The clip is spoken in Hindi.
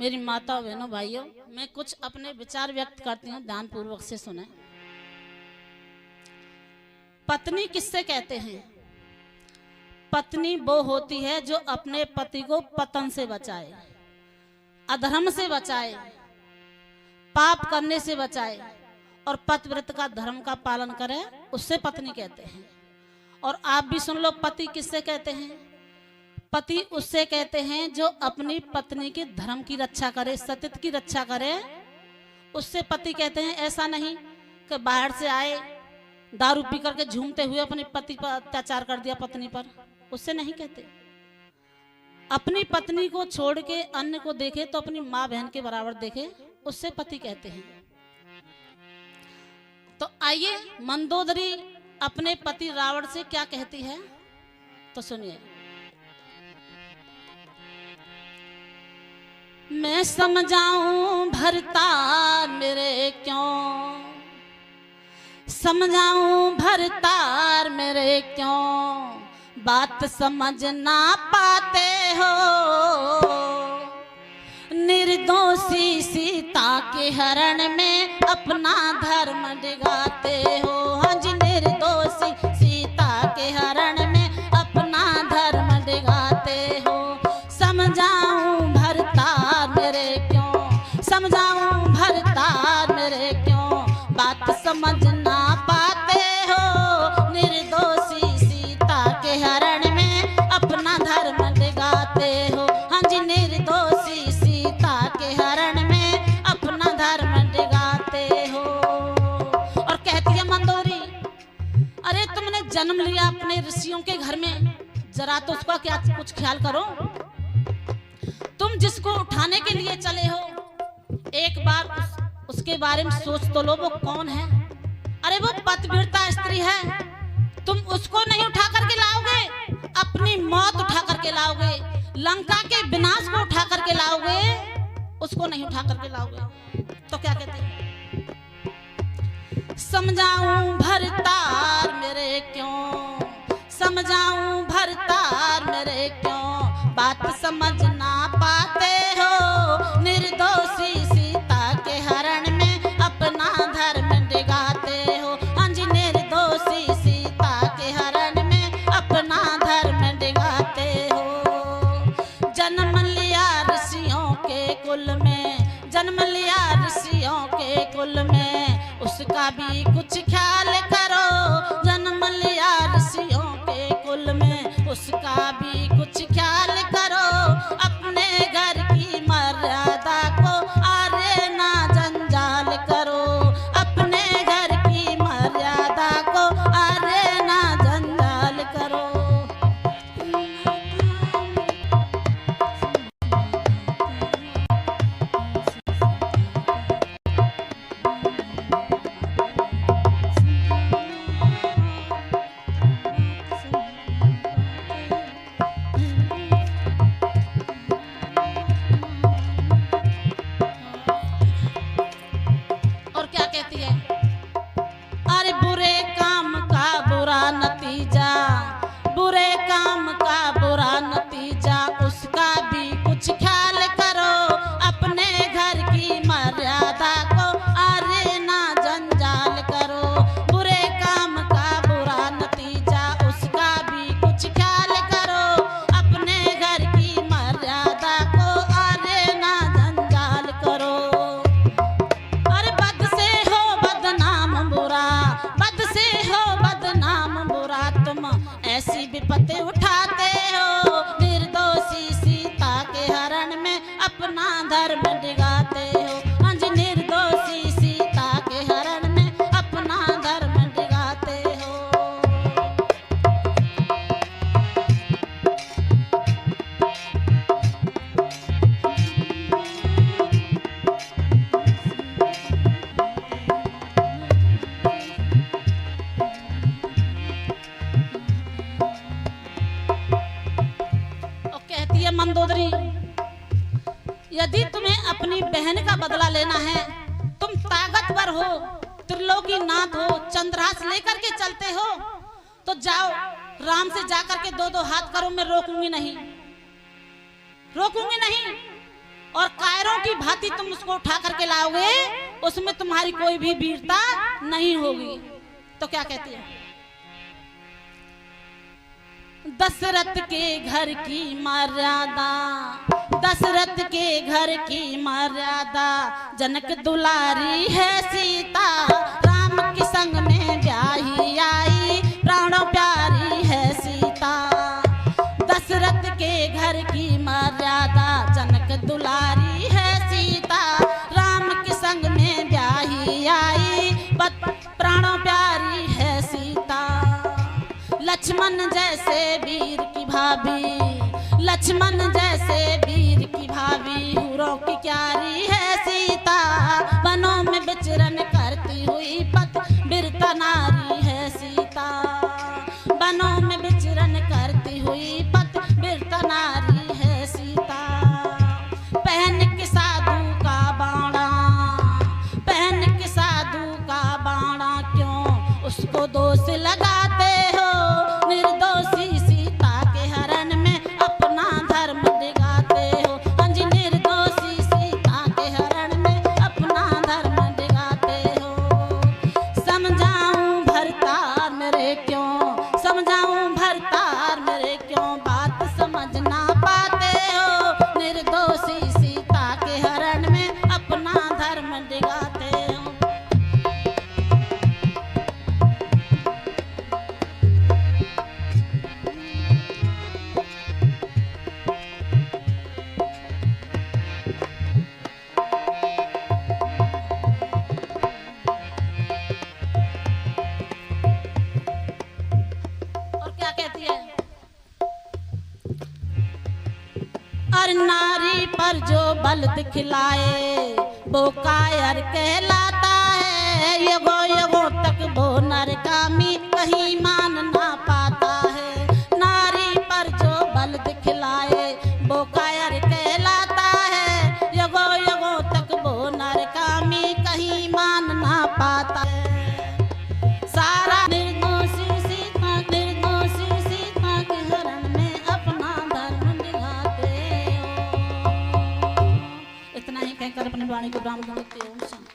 मेरी माता बहनों भाइयों, मैं कुछ अपने विचार व्यक्त करती हूँ, ध्यान पूर्वक से सुने। पत्नी किससे कहते हैं? पत्नी वो होती है जो अपने पति को पतन से बचाए, अधर्म से बचाए, पाप करने से बचाए और पतिव्रत का धर्म का पालन करे, उससे पत्नी कहते हैं। और आप भी सुन लो, पति किससे कहते हैं? पति उससे कहते हैं जो अपनी पत्नी के धर्म की रक्षा करे, सतीत्व की रक्षा करे, उससे पति कहते हैं। ऐसा नहीं कि बाहर से आए दारू पी करके झूमते हुए अपने पति पर अत्याचार कर दिया पत्नी पर, उससे नहीं कहते। अपनी पत्नी को छोड़ के अन्य को देखे तो अपनी माँ बहन के बराबर देखे, उससे पति कहते हैं। तो आइए मंदोदरी अपने पति रावण से क्या कहती है तो सुनिए। मैं समझाऊं भरतार मेरे क्यों, समझाऊं भरतार मेरे क्यों, बात समझ ना पाते हो। निर्दोषी सीता के हरण में अपना धर्म डिगाते हो। हाँ जी, निर्दोषी सीता के हरण में अपना धर्म डिगाते हो। समझाऊं भरतार मेरे क्यों, समझाऊं भरतार मेरे क्यों, बात समझ ना पाते हो। निर्दोषी सीता के हरण में अपना धर्म डिगाते हो। हाँ जी, निर्दोषी सीता के हरण में अपना धर्म डिगाते हो। और कहती है मंदोदरी, अरे तुमने जन्म लिया अपने ऋषियों के घर में, जरा तो उसका क्या कुछ ख्याल करो। तुम जिसको उठाने के लिए चले हो, एक बार उसके बारे में सोच तो लो, वो कौन है? अरे वो पतिव्रता स्त्री है। तुम उसको नहीं उठा करके लाओगे, अपनी मौत उठा करके लाओगे, लंका के विनाश को उठा करके लाओगे, उसको नहीं उठा करके लाओगे। तो क्या कहते हैं? समझाऊं भरतार मेरे क्यों, समझाऊं भरतार मेरे क्यों, बात समझ ना पाते हो। निर्दोषी सीता के हरण में अपना धर्म डिगाते हो। हाँ जी, निर्दोषी सीता के हरण में अपना धर्म डिगाते हो। जन्म लिया ऋषियों के कुल में, जन्म लिया ऋषियों के कुल में, उसका भी कुछ ख्याल करो। जन्म लिया ऋषियों के कुल में, उसका भी कुछ ख्याल करो। अपने घर की मर्यादा को आरे ना जंजाल करो, अपने घर की मर्यादा को आरे ना जंजाल करो। नतीजा, बुरे काम का बुरा नतीजा, उसका भी कुछ ख्याल करो। अपने घर की मर्यादा को आरे ना जंजाल करो। बुरे काम का बुरा नतीजा, उसका भी कुछ ख्याल करो। अपने घर की मर्यादा को आरे ना जंजाल करो। अरे बद से हो बदनाम बुरा, बद से हो बदनाम बुरा, तुम ऐसी विपत्ति उठाते हो। निर्दोषी सीता के हरण में अपना धर्म डिगाते हो। हाँ जी, निर्दोषी सीता के हरण में अपना धर्म डिगाते हो। मंदोदरी, यदि तुम्हें अपनी बहन का बदला लेना है, तुम ताकतवर हो, त्रिलोकी नाथ हो, चंद्रहास लेकर के चलते हो, तो जाओ राम से जाकर के दो दो हाथ करो, मैं रोकूंगी नहीं, रोकूंगी नहीं। और कायरों की भांति तुम उसको उठा करके लाओगे, उसमें तुम्हारी कोई भी वीरता नहीं होगी। तो क्या कहती है? दशरथ के घर की मर्यादा, दशरथ के घर की मर्यादा, जनक दुलारी है सीता, राम के संग में ब्याही आई, प्राणों प्यारी है सीता। दशरथ के घर की मर्यादा, जनक दुलारी है सीता, राम के संग में ब्याही आई, प्राणों प्यारी है सीता। लक्ष्मण जैसे वीर की भाभी, लक्ष्मण जैसे वीर की भाभी, हुरों की क्यारी है सीता, वनों में विचरण करती हुई पत बिरता नारी है सीता, वनों में विचरण करती हुई पत बिरता नारी है सीता। पहन के साधु का बाणा, पहन के साधु का बाणा, क्यों उसको दोष लगाते हो, निर्दोषी सीता के हरण में अपना धर्म दिखाते हो। हाँ जी, निर्दोषी सीता के हरण में अपना धर्म दिखाते हो। समझाऊं भरतार मेरे क्यों, समझाऊं भरतार मेरे क्यों, बात समझ ना पाते हो, निर्दोषी सीता के हरण में अपना धर्म दिखाते हो। और नारी पर जो बल दिखलाए, वो कायर कहलाता है, युगो युगों तक वो नरकामी कहीं मान ना पाता है। नारी पर जो बल दिखलाए, वो कायर कहलाता है, युगो युगों तक वो नरकामी कहीं मान ना पाता है। सारा निर्दोषी सीता, निर्दोषी सीता के हरण में अपना धर्म दिखाते हो। इतना ही कहकर अपनी वाणी को ब्राह्मण देते हो।